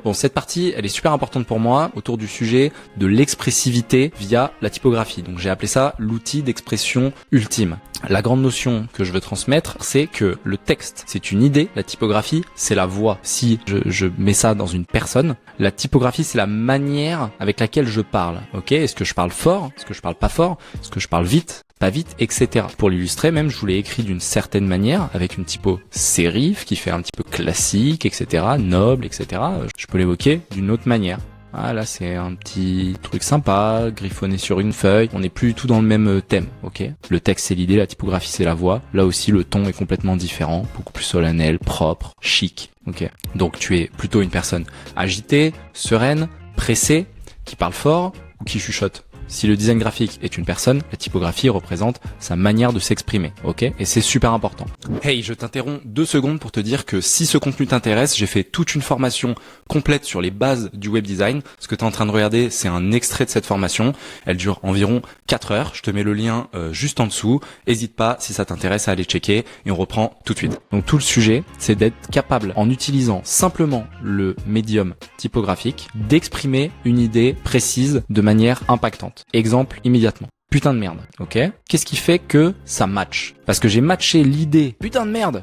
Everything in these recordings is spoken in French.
Bon, cette partie, elle est super importante pour moi autour du sujet de l'expressivité via la typographie. Donc j'ai appelé ça l'outil d'expression ultime. La grande notion que je veux transmettre, c'est que le texte, c'est une idée, la typographie, c'est la voix. Si je mets ça dans une personne, la typographie, c'est la manière avec laquelle je parle. Ok, est-ce que je parle fort? Est-ce que je parle pas fort? Est-ce que je parle vite? Pas vite, etc. Pour l'illustrer, même, je vous l'ai écrit d'une certaine manière, avec une typo sérif, qui fait un petit peu classique, etc., noble, etc. Je peux l'évoquer d'une autre manière. Ah, là, c'est un petit truc sympa, griffonné sur une feuille. On n'est plus du tout dans le même thème, ok? Le texte, c'est l'idée, la typographie, c'est la voix. Là aussi, le ton est complètement différent, beaucoup plus solennel, propre, chic, ok? Donc, tu es plutôt une personne agitée, sereine, pressée, qui parle fort ou qui chuchote. Si le design graphique est une personne, la typographie représente sa manière de s'exprimer, ok? Et c'est super important. Hey, je t'interromps 2 secondes pour te dire que si ce contenu t'intéresse, j'ai fait toute une formation complète sur les bases du web design. Ce que tu es en train de regarder, c'est un extrait de cette formation. Elle dure environ 4 heures. Je te mets le lien juste en dessous. N'hésite pas, si ça t'intéresse, à aller checker et on reprend tout de suite. Donc tout le sujet, c'est d'être capable, en utilisant simplement le médium typographique, d'exprimer une idée précise de manière impactante. Exemple immédiatement. Putain de merde, ok? Qu'est-ce qui fait que ça match? Parce que j'ai matché l'idée putain de merde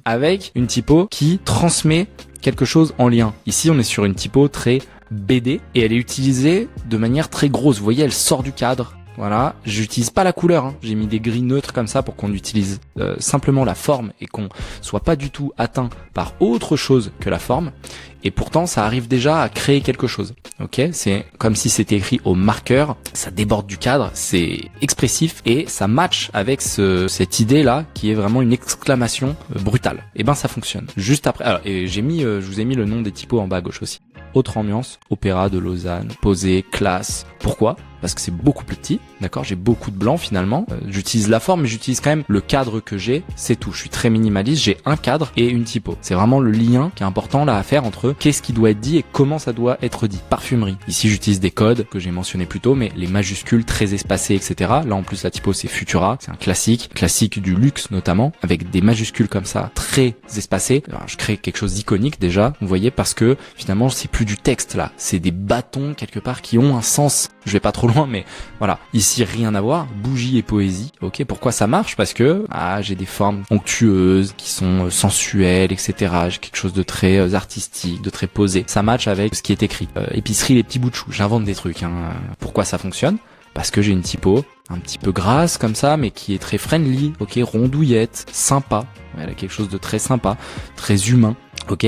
avec une typo qui transmet quelque chose en lien. Ici, on est sur une typo très BD et elle est utilisée de manière très grosse. Vous voyez, elle sort du cadre. Voilà, j'utilise pas la couleur, hein. J'ai mis des gris neutres comme ça pour qu'on utilise simplement la forme et qu'on soit pas du tout atteint par autre chose que la forme. Et pourtant, ça arrive déjà à créer quelque chose. Ok, c'est comme si c'était écrit au marqueur. Ça déborde du cadre, c'est expressif et ça match avec cette idée-là qui est vraiment une exclamation brutale. Et ben, ça fonctionne. Juste après, alors, et je vous ai mis le nom des typos en bas à gauche aussi. Autre ambiance, Opéra de Lausanne, posé, classe. Pourquoi? Parce que c'est beaucoup plus petit, d'accord? J'ai beaucoup de blanc finalement. J'utilise la forme, mais j'utilise quand même le cadre que j'ai. C'est tout. Je suis très minimaliste. J'ai un cadre et une typo. C'est vraiment le lien qui est important là à faire entre qu'est-ce qui doit être dit et comment ça doit être dit. Parfumerie. Ici, j'utilise des codes que j'ai mentionnés plus tôt, mais les majuscules très espacées, etc. Là, en plus, la typo, c'est Futura. C'est un classique du luxe notamment, avec des majuscules comme ça, très espacées. Alors, je crée quelque chose d'iconique déjà, vous voyez, parce que finalement, c'est plus du texte là. C'est des bâtons quelque part qui ont un sens. Je vais pas trop loin, mais voilà. Ici, rien à voir. Bougie et poésie. Ok, pourquoi ça marche? Parce que j'ai des formes onctueuses qui sont sensuelles, etc. J'ai quelque chose de très artistique, de très posé. Ça match avec ce qui est écrit. Épicerie, les petits bouts de chou. J'invente des trucs. Pourquoi ça fonctionne? Parce que j'ai une typo un petit peu grasse comme ça, mais qui est très friendly. Ok, rondouillette, sympa. Elle a quelque chose de très sympa, très humain. Ok,